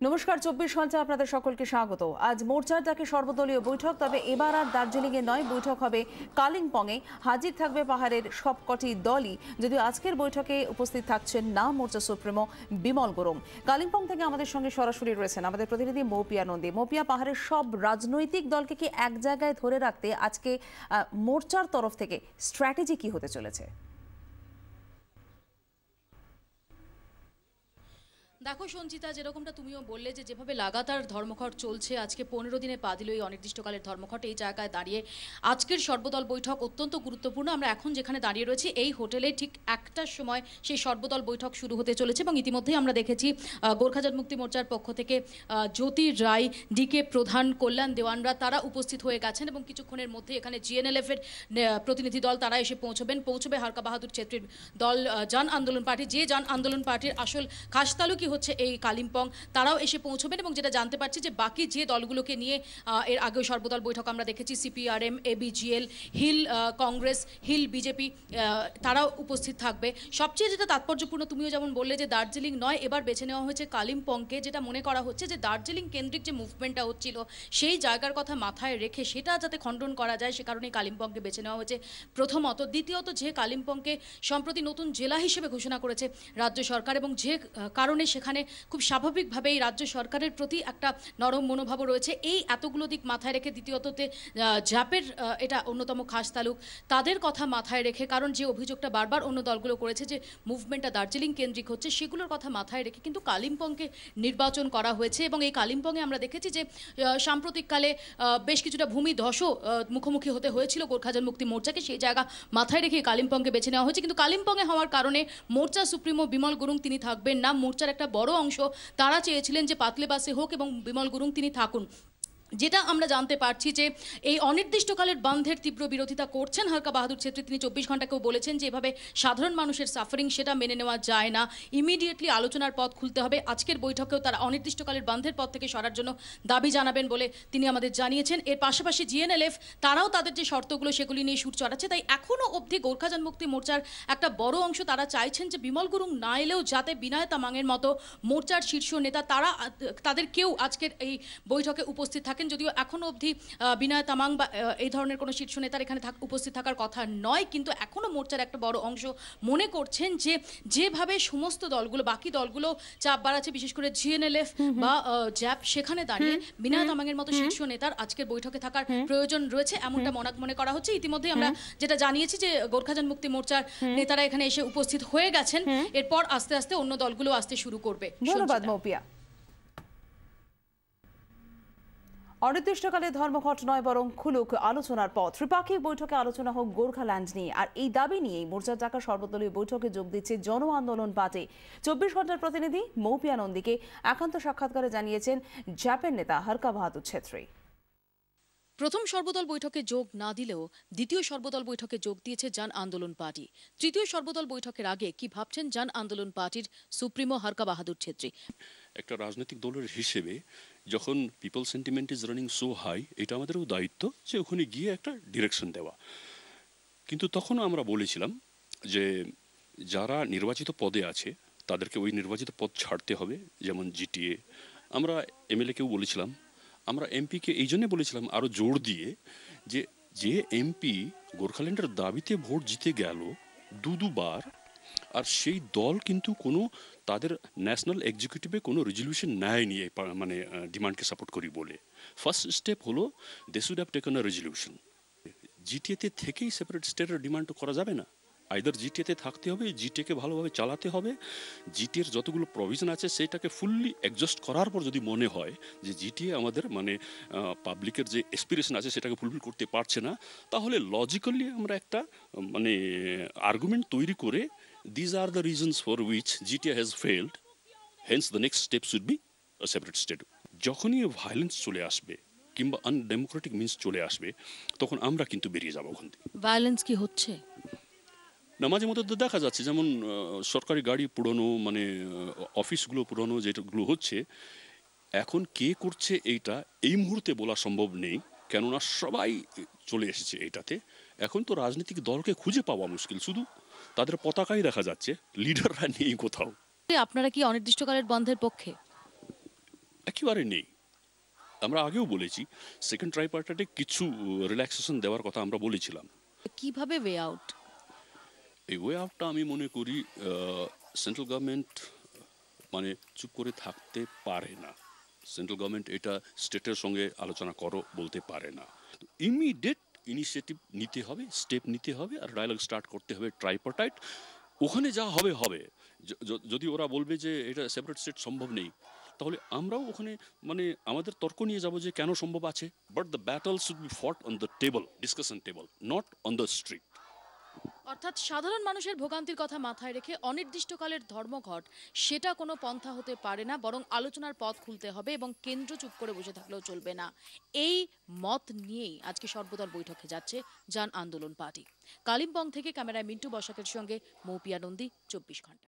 নমস্কার, 24 ঘন্টা আপনাদের সকলকে স্বাগত। আজ মোর্চার ডাকে সর্বদলীয় বৈঠক, তবে এবার আর দার্জিলিংয়ে নয়, বৈঠক হবে কালিম্পংয়ে। হাজির থাকবে পাহাড়ের সবকটি দলই, যদিও আজকের বৈঠকে উপস্থিত থাকছেন না মোর্চা সুপ্রিমো বিমল গুরুং। কালিম্পং থেকে আমাদের সঙ্গে সরাসরি রয়েছেন আমাদের প্রতিনিধি মৌপিয়া নন্দী। মৌপিয়া, পাহাড়ের সব রাজনৈতিক দলকে কি এক জায়গায় ধরে রাখতে আজকে মোর্চার তরফ থেকে স্ট্র্যাটেজি কি হতে চলেছে? দেখো সঞ্চিতা, যেরকমটা তুমিও বললে যে যেভাবে লাগাতার ধর্মঘট চলছে, আজকে 15 দিনে পা দিল এই অনির্দিষ্টকালের ধর্মঘট। এই জায়গায় দাঁড়িয়ে আজকের সর্বদল বৈঠক অত্যন্ত গুরুত্বপূর্ণ। আমরা এখন যেখানে দাঁড়িয়ে রয়েছি এই হোটেলে ঠিক একটার সময় সেই সর্বদল বৈঠক শুরু হতে চলেছে এবং ইতিমধ্যেই আমরা দেখেছি গোর্খা জনমুক্তি মোর্চার পক্ষ থেকে জ্যোতি রায়, ডিকে প্রধান, কল্যাণ দেওয়ানরা তারা উপস্থিত হয়ে গেছেন এবং কিছুক্ষণের মধ্যে এখানে জিএনএলএফ এর প্রতিনিধি দল তারা এসে পৌঁছবে হারকা বাহাদুর ছেত্রীর দল জন আন্দোলন পার্টি, যে জন আন্দোলন পার্টির আসল খাসতালুকি হচ্ছে এই কালিম্পং, তারাও এসে পৌঁছবেন। এবং যেটা জানতে পারছি যে বাকি যে দলগুলোকে নিয়ে এর আগেও সর্বদল বৈঠক আমরা দেখেছি, সিপিআরএম, এবিজিএল, হিল কংগ্রেস, হিল বিজেপি, তারাও উপস্থিত থাকবে। সবচেয়ে যেটা তাৎপর্যপূর্ণ, তুমিও যেমন বললে যে দার্জিলিং নয়, এবার বেছে নেওয়া হয়েছে কালিম্পংকে, যেটা মনে করা হচ্ছে যে দার্জিলিং কেন্দ্রিক যে মুভমেন্টটা হচ্ছিল সেই জায়গার কথা মাথায় রেখে সেটা যাতে খণ্ডন করা যায়, সে কারণে কালিম্পংকে বেছে নেওয়া হয়েছে প্রথমত। দ্বিতীয়ত, যে কালিম্পংকে সম্প্রতি নতুন জেলা হিসেবে ঘোষণা করেছে রাজ্য সরকার এবং যে কারণে সেখানে খুব স্বাভাবিকভাবেই রাজ্য সরকারের প্রতি একটা নরম মনোভাবও রয়েছে, এই এতগুলো দিক মাথায় রেখে দ্বিতীয়ততে জ্যাপের এটা অন্যতম খাস তালুক, তাদের কথা মাথায় রেখে, কারণ যে অভিযোগটা বারবার অন্য দলগুলো করেছে যে মুভমেন্টটা দার্জিলিং কেন্দ্রিক হচ্ছে, সেগুলোর কথা মাথায় রেখে কিন্তু কালিম্পংকে নির্বাচন করা হয়েছে। এবং এই কালিম্পংয়ে আমরা দেখেছি যে সাম্প্রতিককালে বেশ কিছুটা ভূমিধসও মুখোমুখি হতে হয়েছিল গোর্খা জনমুক্তি মোর্চাকে, সেই জায়গা মাথায় রেখে কালিম্পংকে বেছে নেওয়া হয়েছে। কিন্তু কালিম্পংয়ে হওয়ার কারণে মোর্চা সুপ্রিমো বিমল গুরুং তিনি থাকবেন না। মোর্চার একটা বড় অংশ তারা চেয়েছিলেন যে পাতলে বাসে হোক এবং বিমল গুরুং তিনি থাকুন। যেটা আমরা জানতে পারছি যে এই অনির্দিষ্টকালের বন্ধের তীব্র বিরোধিতা করছেন হারকা বাহাদুর ছেত্রী। তিনি 24 ঘন্টাকেও বলেছেন যে এভাবে সাধারণ মানুষের সাফারিং সেটা মেনে নেওয়া যায় না, ইমিডিয়েটলি আলোচনার পথ খুলতে হবে। আজকের বৈঠকেও তারা অনির্দিষ্টকালের বন্ধের পথ থেকে সরার জন্য দাবি জানাবেন বলে তিনি আমাদের জানিয়েছেন। এর পাশাপাশি জিএনএলএফ তারাও তাদের যে শর্তগুলো সেগুলি নিয়ে সুর চড়াচ্ছে। তাই এখনও অবধি গোর্খা জনমুক্তি মোর্চার একটা বড় অংশ তারা চাইছেন যে বিমল গুরুং না এলেও যাতে বিনয় তামাংয়ের মতো মোর্চার শীর্ষ নেতা তাদের কেউ আজকের এই বৈঠকে উপস্থিত থাকে। যদিও এখনো অবধি বিনয় তামাং বা এই ধরনের কোনো শীর্ষ নেতার এখানে উপস্থিত থাকার কথা নয়, কিন্তু এখনো মোর্চার একটা বড় অংশ মনে করছেন যে যেভাবে সমস্ত দলগুলো, বাকি দলগুলো চাপ বাড়াচ্ছে, বিশেষ করে জিএনএলএফ বা জ্যাপ, সেখানে দাঁড়িয়ে বিনয় তামাংয়ের মতো শীর্ষ নেতার আজকের বৈঠকে থাকার প্রয়োজন রয়েছে, এমনটা মনে করা হচ্ছে। ইতিমধ্যে আমরা যেটা জানিয়েছি যে গোর্খা জনমুক্তি মোর্চার নেতারা এখানে এসে উপস্থিত হয়ে গেছেন, এরপর আস্তে আস্তে অন্য দলগুলো আসতে শুরু করবে। ধন্যবাদ মৌপিয়া। অনির্দিষ্টকালে ধর্মঘট নয়, বরং খুলুক আলোচনার পথ। ত্রিপাক্ষিক বৈঠকে আলোচনা হোক গোর্খাল্যান্ড নিয়ে, আর এই দাবি নিয়েই মোর্চার ডাকা সর্বদলীয় বৈঠকে যোগ দিচ্ছে জন আন্দোলন পার্টি। 24 ঘন্টার প্রতিনিধি মৌপিয়া নন্দীকে একান্ত সাক্ষাৎকারে জানিয়েছেন জ্যাপের নেতা হারকা বাহাদুর ছেত্রী। প্রথম সর্বদল বৈঠকে যোগ না দিলেও দ্বিতীয় সর্বদল বৈঠকে যোগ দিয়েছে জন আন্দোলন পার্টি। তৃতীয় সর্বদল বৈঠকের আগে কি ভাবছেন জন আন্দোলন পার্টির সুপ্রিমো হারকা বাহাদুর ছেত্রী? একটা রাজনৈতিক দলের হিসেবে যখন people sentiment is running so high, এটা আমাদেরও দায়িত্ব যে ওখানে গিয়ে একটা ডিরেকশন দেওয়া। কিন্তু তখনও আমরা বলেছিলাম যে যারা নির্বাচিত পদে আছে তাদেরকে ওই নির্বাচিত পদ ছাড়তে হবে, যেমন জিটিএ। আমরা এমএলএকেও বলেছিলাম, আমরা এমপিকে এই জন্যে বলেছিলাম আরও জোর দিয়ে যে এমপি গোর্খাল্যান্ডের দাবিতে ভোট জিতে গেল দুবার, আর সেই দল কিন্তু কোনো তাদের ন্যাশনাল এক্সিকিউটিভে কোনো রেজলিউশন নেয়নি মানে ডিমান্ডকে সাপোর্ট করি বলে। ফার্স্ট স্টেপ হলো they should have taken a resolution. জিটিএতে থেকেই সেপারেট স্টেটের ডিমান্ড করা যাবে না, আইদার জিটিএতে থাকতে হবে, জিটিএকে ভালোভাবে চালাতে হবে, জিটিএর যতগুলো প্রভিশন আছে সেটাকে ফুললি অ্যাডজাস্ট করার পর যদি মনে হয় যে জিটিএ আমাদের মানে পাবলিকের যে এসপিরেশন আছে সেটাকে ফুলফিল করতে পারছে না, তাহলে লজিক্যালি আমরা একটা মানে আর্গুমেন্ট তৈরি করে these are the reasons for which GTA has failed, hence the next step should be a separate state. যখনই ভায়োলেন্স চলে আসবে কিংবা আনডেমোক্রেটিক মিন্স চলে আসবে তখন আমরা কিন্তু বেরিয়ে যাবো ওখান থেকে। ভায়োলেন্স কি হচ্ছে না, মাঝে মধ্যে তো দেখা যাচ্ছে, যেমন সরকারি গাড়ি পুরনো, মানে অফিসগুলো পুরনো যেগুলো হচ্ছে, এখন কে করছে এইটা এই মুহূর্তে বলা সম্ভব নেই, কেননা সবাই চলে এসেছে এইটাতে। এখন তো রাজনৈতিক দলকে খুঁজে পাওয়া মুশকিল, শুধু তাদের পতাকাই দেখা যাচ্ছে, লিডাররা নেই কোথাও। আপনারা কি অনির্দিষ্টকালের বন্ধের পক্ষে? একেবারে নেই। আমরা আগেও বলেছি সেকেন্ড ট্রাইপার্টাইটে কিছু রিল্যাক্সেশন দেওয়ার কথা আমরা বলেছিলাম। কিভাবে ওয়ে আউট? এই ওয়ে আউটটা আমি মনে করি সেন্ট্রাল গভর্নমেন্ট মানে চুপ করে থাকতে পারে না। সেন্ট্রাল গভর্নমেন্ট এটা স্টেটের সঙ্গে আলোচনা করো বলতে পারে না। ইমিডিয়েট ইনিশিয়েটিভ নিতে হবে, স্টেপ নিতে হবে, আর ডায়ালগ স্টার্ট করতে হবে ট্রাইপার্টাইট। ওখানে যা হবে হবে। যদি ওরা বলবে যে এটা সেপারেট স্টেট সম্ভব নেই, তাহলে আমরাও ওখানে মানে আমাদের তর্ক নিয়ে যাব যে কেন সম্ভব আছে। But the battle should be fought on the table, discussion table, not on the street. অর্থাৎ সাধারণ মানুষের ভোগান্তির কথা মাথায় রেখে অনির্দিষ্টকালের ধর্মঘট সেটা কোনো পন্থা হতে পারে না, বরং আলোচনার পথ খুলতে হবে এবং কেন্দ্র চুপ করে বসে থাকলেও চলবে না। এই মত নিয়েই আজকে সর্বদল বৈঠকে যাচ্ছে জন আন্দোলন পার্টি। কালিম্পং থেকে ক্যামেরায় মিন্টু বসাকের সঙ্গে মৌপিয়া নন্দী, 24 ঘন্টা।